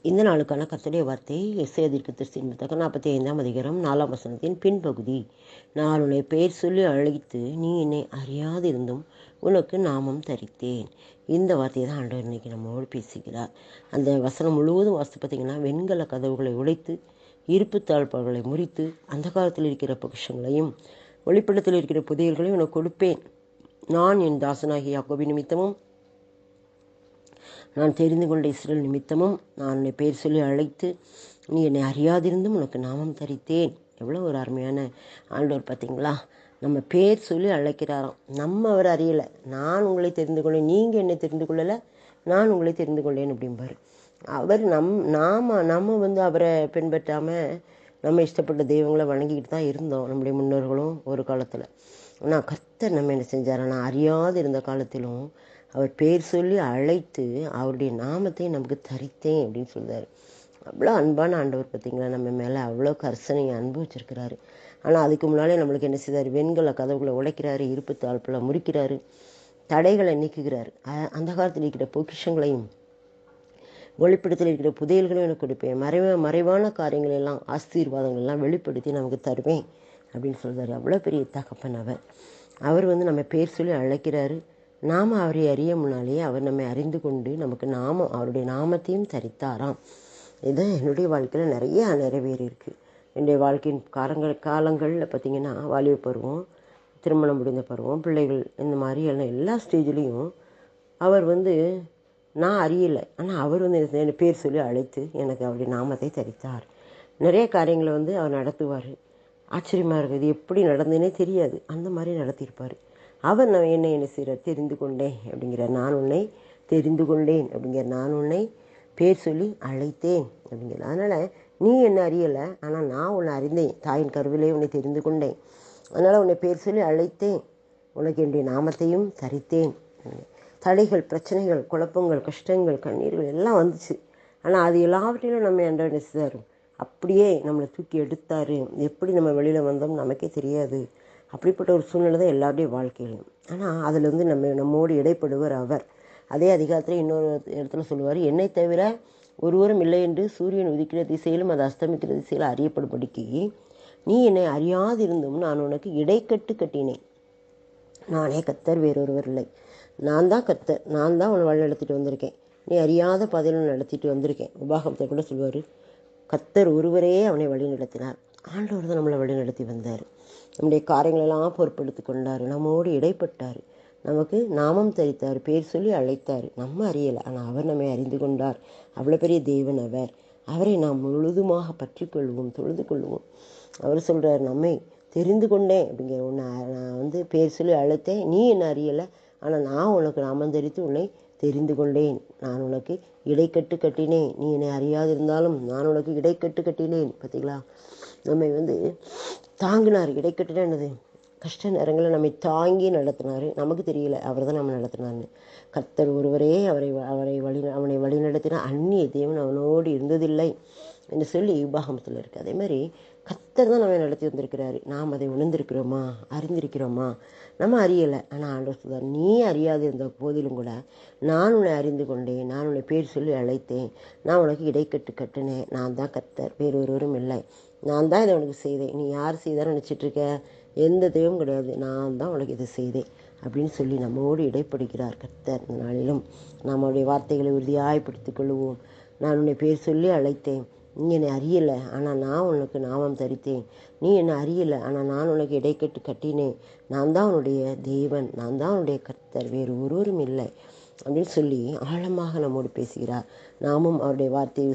இந்த நாளுக்கான கர்த்தருடைய வார்த்தை எஸ்ஐயா தீர்க்கதரிசியின் புத்தகம் 45ஆம் அதிகாரம் 4ஆம் வசனத்தின் பின்பகுதி. நான் உன்னை பெயர் சொல்லி அழைத்து நீ என்னை அறியாதிருந்தும் உனக்கு நாமம் தரித்தேன். இந்த வார்த்தையை தான் ஆண்டவர் இன்னைக்கு நம்மோடு பேசுகிறார். அந்த வசனம் முழுவதும் வாசித்து பார்த்தீங்கன்னா, வெண்கல கதவுகளை உடைத்து இருப்பு தாழ்பாடுகளை முறித்து அந்த காலத்தில் இருக்கிற பொக்கிஷங்களையும் வெளிப்படத்தில் இருக்கிற புதையல்களையும் உனக்கு கொடுப்பேன். நான் என் தாசனாகிய யாக்கோபு நிமித்தமும் நான் தெரிந்து கொண்ட இஸ்ரவேல் நிமித்தமும் நான் உன்னை பெயர் சொல்லி அழைத்து நீ என்னை அறியாதிருந்தும் உனக்கு நாமம் தரித்தேன். எவ்வளோ ஒரு அருமையான ஆண்டவர் பார்த்தீங்களா? நம்ம பேர் சொல்லி அழைக்கிறாராம். நம்ம அவர் அறியலை. நான் உங்களை தெரிந்து கொண்டேன், நீங்கள் என்னை தெரிந்து கொள்ளலை, நான் உங்களை தெரிந்து கொண்டேன் அப்படிம்பார் அவர். நம்ம அவரை பின்பற்றாமல் நம்ம இஷ்டப்பட்ட தெய்வங்களை வணங்கிக்கிட்டு தான் இருந்தோம், நம்முடைய முன்னோர்களும் ஒரு காலத்தில். ஆனால் கர்த்தர் நம்ம என்ன செஞ்சார்? நான் அறியாது இருந்த காலத்திலும் அவர் பேர் சொல்லி அழைத்து அவருடைய நாமத்தை நமக்கு தரித்தேன் அப்படின்னு சொல்கிறார். அவ்வளோ அன்பான ஆண்டவர் பார்த்தீங்களா? நம்ம மேலே அவ்வளோ கர்சனை அன்பு வச்சிருக்கிறாரு. ஆனால் அதுக்கு முன்னாலே நம்மளுக்கு என்ன செய்தார்? வெண்கல கதவுகளை உடைக்கிறாரு, இருப்பு தாழ்ப்பில் முறிக்கிறாரு, தடைகளை நீக்குகிறார். அந்த காலத்தில் இருக்கிற பொக்கிஷங்களையும் வெளிப்படுத்தல் இருக்கிற புதையல்களையும் எனக்கு கொடுப்பேன். மறைவான காரியங்கள் எல்லாம், ஆசீர்வாதங்கள் எல்லாம் வெளிப்படுத்தி நமக்கு தருவேன் அப்படின்னு சொல்கிறாரு. அவ்வளோ பெரிய தகப்பன் அவர் நம்ம பேர் சொல்லி அழைக்கிறாரு. நாம் அவரை அறிய முன்னாலேயே அவர் நம்மை அறிந்து கொண்டு நமக்கு அவருடைய நாமத்தையும் தரித்தாராம். இதுதான் என்னுடைய வாழ்க்கையில் நிறைய நிறைவேறி இருக்குது. என்னுடைய வாழ்க்கையின் காலங்களில் பார்த்திங்கன்னா, வாலிப பருவம், திருமணம் முடிந்த பருவம், பிள்ளைகள், இந்த மாதிரி எல்லா ஸ்டேஜ்லேயும் அவர் நான் அறியலை. ஆனால் அவர் என் பேர் சொல்லி அழைத்து எனக்கு அவருடைய நாமத்தை தரித்தார். நிறைய காரியங்களை அவர் நடத்துவார். ஆச்சரியமாக இருக்குது. எப்படி நடந்ததுன்னே தெரியாது, அந்த மாதிரி நடத்தியிருப்பார். அவர் என்னை என்ன செய்கிறார்? தெரிந்து கொண்டேன் அப்படிங்கிறார். நான் உன்னை தெரிந்து கொண்டேன் அப்படிங்கிறார். நான் உன்னை பேர் சொல்லி அழைத்தேன் அப்படிங்கிறார். அதனால் நீ என்னை அறியலை, ஆனால் நான் உன்னை அறிந்தேன். தாயின் கருவிலே உன்னை தெரிந்து கொண்டேன். அதனால் உன்னை பேர் சொல்லி அழைத்தேன், உனக்கு என்னுடைய நாமத்தையும் தரித்தேன். தடைகள், பிரச்சனைகள், குழப்பங்கள், கஷ்டங்கள், கண்ணீர்கள் எல்லாம் வந்துச்சு. ஆனால் அது எல்லாவற்றிலும் நம்ம என்ன செய்தார்? அப்படியே நம்மளை தூக்கி எடுத்தார். எப்படி நம்ம வெளியில் வந்தோம் நமக்கே தெரியாது. அப்படிப்பட்ட ஒரு சூழ்நிலை தான் எல்லாருடைய வாழ்க்கையிலும். ஆனால் அதில் நம்மோடு இடைப்படுவர் அவர். அதே அதிகாரத்தில் இன்னொரு இடத்துல சொல்லுவார், என்னை தவிர ஒருவரும் இல்லை என்று சூரியன் உதிக்கிற திசையிலும் அது அஸ்தமிக்கிற திசையில் அறியப்படும்படிக்கு நீ என்னை அறியாதிருந்தும் நான் உனக்கு இடைக்கட்டு கட்டினேன். நானே கர்த்தர், வேறொருவர் இல்லை. நான் தான் கர்த்தர், நான் தான் உன்னை வழி நடத்திட்டு வந்திருக்கேன். நீ அறியாத பாதையில் நடத்திட்டு வந்திருக்கேன். உபாகமத்தை கூட சொல்லுவார், கர்த்தர் ஒருவரே அவனை வழி நடத்தினார். ஆண்டவர் தான் நம்மளை வழி நடத்தி வந்தார். நம்முடைய காரியங்களெல்லாம் பொறுப்படுத்தி கொண்டார், நம்மோடு இடைப்பட்டார், நமக்கு நாமம் தரித்தார், பேர் சொல்லி அழைத்தார். நம்ம அறியலை, ஆனால் அவர் நம்மை அறிந்து கொண்டார். அவ்வளோ பெரிய தேவன் அவர். அவரை நாம் முழுதுமாக பற்றி கொள்வோம், தொழுது கொள்வோம். அவர் சொல்கிறார், நம்மை தெரிந்து கொண்டேன் அப்படிங்கிற நான் பேர் சொல்லி அழைத்தேன், நீ என்னை அறியலை, ஆனால் நான் உனக்கு நாமம் தரித்து உன்னை தெரிந்து கொண்டேன். நான் உனக்கு இடைக்கட்டு கட்டினேன். நீ என்னை அறியாதிருந்தாலும் நான் உனக்கு இடைக்கட்டு கட்டினேன். பார்த்தீங்களா? நம்மை தாங்கினார். இடைக்கட்டுனா என்னது? கஷ்ட நேரங்களில் நம்மை தாங்கி நடத்தினார். நமக்கு தெரியல, அவர் தான் நம்ம நடத்தினார்னு. கர்த்தர் ஒருவரே அவனை வழி நடத்தினா அந்நிய தேவன் அவனோடு இருந்ததில்லை என்று சொல்லி உபாகமத்தில் இருக்குது. அதே மாதிரி கர்த்தர் தான் நம்மை நடத்தி வந்திருக்கிறாரு. நாம் அதை உணர்ந்திருக்கிறோமா? அறிந்திருக்கிறோமா? நம்ம அறியலை. ஆனால் ஆண்டவர் சொல்றார், நீ அறியாது இருந்த போதிலும் கூட நான் உன்னை அறிந்து கொண்டேன். நான் உன்னை பேர் சொல்லி அழைத்தேன். நான் உனக்கு இடைக்கட்டு கட்டினேன். நான் தான் கர்த்தர், வேறொருவரும் இல்லை. நான் தான் இதை உனக்கு செய்தேன். நீ யார் செய்தான்னு நினச்சிட்ருக்க? எந்த தெய்வம் கிடையாது. நான் தான் உனக்கு இதை செய்தேன் அப்படின்னு சொல்லி நம்மோடு இடைப்படுகிறார் கர்த்தர். இந்த நாளிலும் நம்முடைய வார்த்தைகளை உறுதியாய்ப்படுத்திக் கொள்வோம். நான் உன்னை பேர் சொல்லி அழைத்தேன். நீ என்னை அறியலை, ஆனால் நான் உனக்கு நாமம் தரித்தேன். நீ என்னை அறியலை, ஆனால் நான் உனக்கு இடைக்கட்டு கட்டினேன். நான் தான் உன்னுடைய தேவன், நான் தான் உன்னுடைய கர்த்தர், வேறு ஒருவரும் இல்லை அப்படின்னு சொல்லி ஆழமாக நம்மோடு பேசுகிறார். நாமும் அவருடைய வார்த்தையை